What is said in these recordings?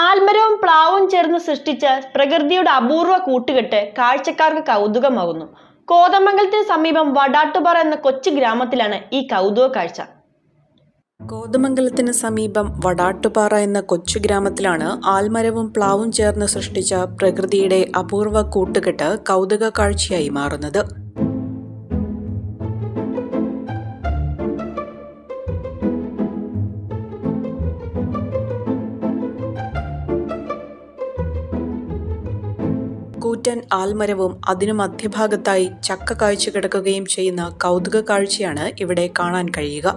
ആൽമരവും പ്ലാവും ചേർന്ന് സൃഷ്ടിച്ച പ്രകൃതിയുടെ അപൂർവ കൂട്ടുകെട്ട് കാഴ്ചക്കാർക്ക് കൗതുകമാകുന്നു. കോതമംഗലത്തിന് സമീപം വടാട്ടുപാറ എന്ന കൊച്ചു ഗ്രാമത്തിലാണ് ഈ കൗതുക കാഴ്ച. കോതമംഗലത്തിന് സമീപം വടാട്ടുപാറ എന്ന കൊച്ചു ഗ്രാമത്തിലാണ് ആൽമരവും പ്ലാവും ചേർന്ന് സൃഷ്ടിച്ച പ്രകൃതിയുടെ അപൂർവ കൂട്ടുകെട്ട് കൗതുക കാഴ്ചയായി മാറുന്നത്. കൂറ്റൻ ആൽമരവും അതിനു മധ്യഭാഗത്തായി ചക്ക കായ്ച്ചു കിടക്കുകയും ചെയ്യുന്ന കൗതുക കാഴ്ചയാണ് ഇവിടെ കാണാൻ കഴിയുക.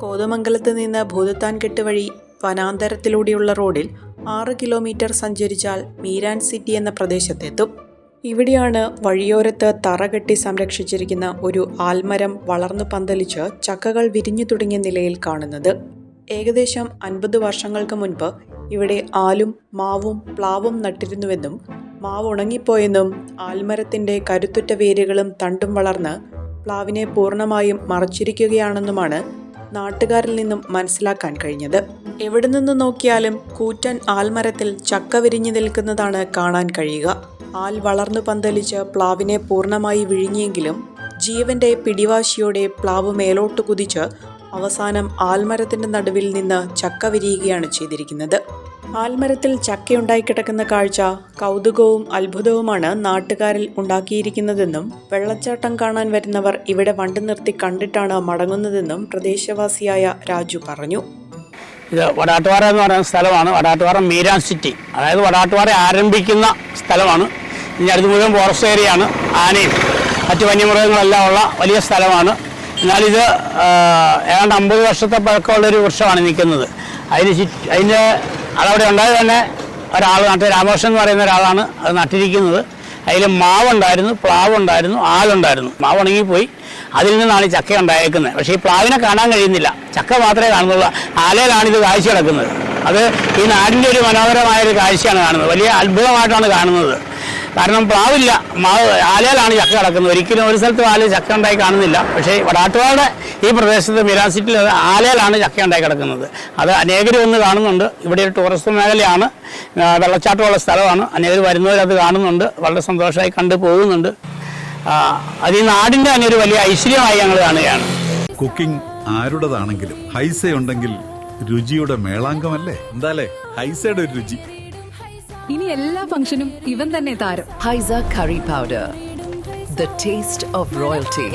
കോതമംഗലത്ത് നിന്ന് ഭൂതത്താൻകെട്ട് വഴി വനാന്തരത്തിലൂടെയുള്ള റോഡിൽ 6 കിലോമീറ്റർ സഞ്ചരിച്ചാൽ മീരാൻ സിറ്റി എന്ന പ്രദേശത്തെത്തും. ഇവിടെയാണ് വഴിയോരത്ത് തറ കെട്ടി സംരക്ഷിച്ചിരിക്കുന്ന ഒരു ആൽമരം വളർന്നു പന്തലിച്ച് ചക്കകൾ വിരിഞ്ഞു തുടങ്ങിയ നിലയിൽ കാണുന്നത്. ഏകദേശം 50 വർഷങ്ങൾക്ക് മുൻപ് ഇവിടെ ആലും മാവും പ്ലാവും നട്ടിരുന്നുവെന്നും മാവ് ഉണങ്ങിപ്പോയെന്നും ആൽമരത്തിന്റെ കരുത്തുറ്റ വേരുകളും തണ്ടും വളർന്ന് പ്ലാവിനെ പൂർണ്ണമായും മറച്ചിരിക്കുകയാണെന്നുമാണ് നാട്ടുകാരിൽ നിന്നും മനസ്സിലാക്കാൻ കഴിഞ്ഞത്. എവിടെ നിന്ന് നോക്കിയാലും കൂറ്റൻ ആൽമരത്തിൽ ചക്ക വിരിഞ്ഞു നിൽക്കുന്നതാണ് കാണാൻ കഴിയുക. ആൽ വളർന്നു പന്തലിച്ച് പ്ലാവിനെ പൂർണ്ണമായി വിഴുങ്ങിയെങ്കിലും ജീവന്റെ പിടിവാശിയോടെ പ്ലാവ് മേലോട്ട് കുതിച്ച് അവസാനം ആൽമരത്തിന്റെ നടുവിൽ നിന്ന് ചക്ക വിരിയുകയാണ് ചെയ്തിരിക്കുന്നത്. ആൽമരത്തിൽ ചക്കയുണ്ടായി കിടക്കുന്ന കാഴ്ച കൗതുകവും അത്ഭുതവുമാണ് നാട്ടുകാരിൽ ഉണ്ടാക്കിയിരിക്കുന്നതെന്നും വെള്ളച്ചാട്ടം കാണാൻ വരുന്നവർ ഇവിടെ വണ്ടി നിർത്തി കണ്ടിട്ടാണ് മടങ്ങുന്നതെന്നും പ്രദേശവാസിയായ രാജു പറഞ്ഞു. ഇത് വടാട്ടുപാറ എന്ന് പറയുന്ന സ്ഥലമാണ്. വടാട്ടുപാറ മീരാൻ സിറ്റി, അതായത് വടാട്ടുപാറ ആരംഭിക്കുന്ന സ്ഥലമാണ്. ഇനി അടുത്ത് മുഴുവൻ ഫോറസ്റ്റ് ഏരിയയാണ്. ആനയും മറ്റു വന്യമൃഗങ്ങളെല്ലാം ഉള്ള വലിയ സ്ഥലമാണ്. എന്നാലിത് ഏതാണ്ട് 50 വർഷത്തെ പഴക്കമുള്ളൊരു വൃക്ഷമാണ് നിൽക്കുന്നത്. അതിൻ്റെ അതവിടെ ഉണ്ടായത് തന്നെ ഒരാൾ നട്ട്, രാമകൃഷ്ണൻ എന്ന് പറയുന്ന ഒരാളാണ് അത് നട്ടിരിക്കുന്നത്. അതിൽ മാവുണ്ടായിരുന്നു, പ്ലാവുണ്ടായിരുന്നു, ആലുണ്ടായിരുന്നു. മാവ് ഉണങ്ങിപ്പോയി, അതിൽ നിന്നാണ് ഈ ചക്ക ഉണ്ടായേക്കുന്നത്. പക്ഷേ ഈ പ്ലാവിനെ കാണാൻ കഴിയുന്നില്ല, ചക്ക മാത്രമേ കാണുന്നുള്ളൂ. ആലയിലാണ് ഇത് കാഴ്ച കിടക്കുന്നത്. അത് ഈ നാടിൻ്റെ ഒരു മനോഹരമായൊരു കാഴ്ചയാണ് കാണുന്നത്. വലിയ അത്ഭുതമായിട്ടാണ് കാണുന്നത്. കാരണം പ്ലാവില്ല, ആലയിലാണ് ചക്ക കിടക്കുന്നത്. ഒരിക്കലും ഒരു സ്ഥലത്തും ആലയിൽ ചക്ക ഉണ്ടായി കാണുന്നില്ല. പക്ഷേ വടാട്ടുപാറയുടെ ഈ പ്രദേശത്ത് മീരാൻ സിറ്റിയിൽ ആലയിലാണ് ചക്ക ഉണ്ടായി കിടക്കുന്നത്. അത് അനേകർ വന്ന് കാണുന്നുണ്ട്. ഇവിടെ ഒരു ടൂറിസ്റ്റ് മേഖലയാണ്, വെള്ളച്ചാട്ടമുള്ള സ്ഥലമാണ്. അനേകർ വരുന്നവരത് കാണുന്നുണ്ട്, വളരെ സന്തോഷമായി കണ്ടു പോകുന്നുണ്ട്. അത് ഈ നാടിൻ്റെ തന്നെ ഒരു വലിയ ഐശ്വര്യമായി ഞങ്ങൾ കാണുകയാണ്. കുക്കിംഗ് ആരുടേതാണെങ്കിലും ഹൈസ ഉണ്ടെങ്കിൽ രുചിയുടെ മേളാങ്കമല്ലേ? എന്താലേ ഹൈസയുടെ ഒരു രുചി. ഇനി എല്ലാ ഫംഗ്ഷനും ഇവൻ തന്നെ താരം. Haiza curry powder, the taste of royalty.